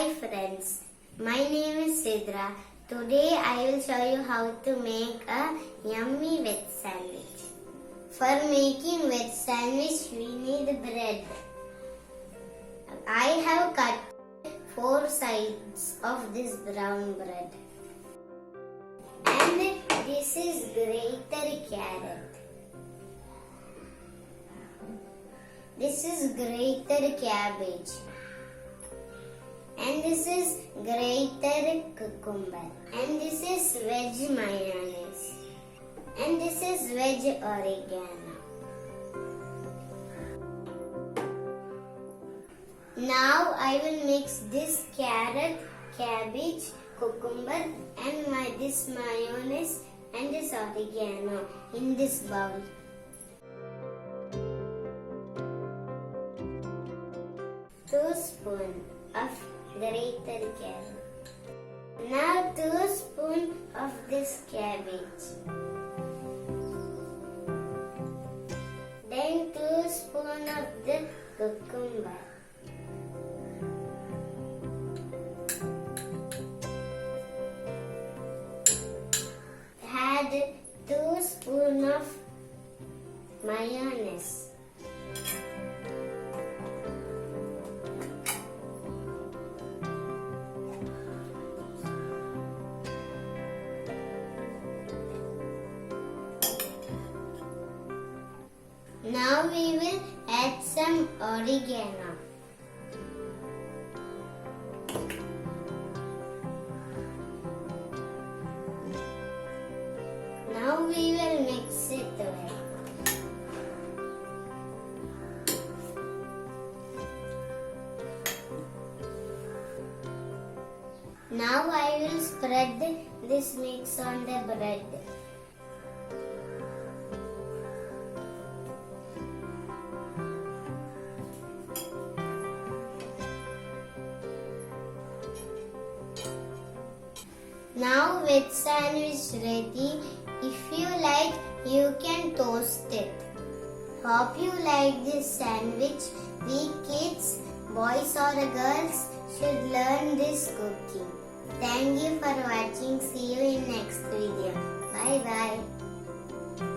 Hi friends, my name is Sidra. Today I will show you how to make a yummy veg sandwich. For making veg sandwich we need bread. I have cut 4 sides of this brown bread. And this is grated carrot. This is grated cabbage. And this is grated cucumber. And this is veg mayonnaise. And this is veg oregano. Now I will mix this carrot, cabbage, cucumber and this mayonnaise and this oregano in this bowl. Two spoons of grated carrot. Now 2 spoons of this cabbage. Then 2 spoons of the cucumber. Add 2 spoons of mayonnaise. Now we will add some oregano. Now we will mix it well. Now I will spread this mix on the bread. Now veg sandwich ready. If you like, you can toast it. Hope you like this sandwich. We kids, boys or girls, should learn this cooking. Thank you for watching. See you in next video. Bye bye.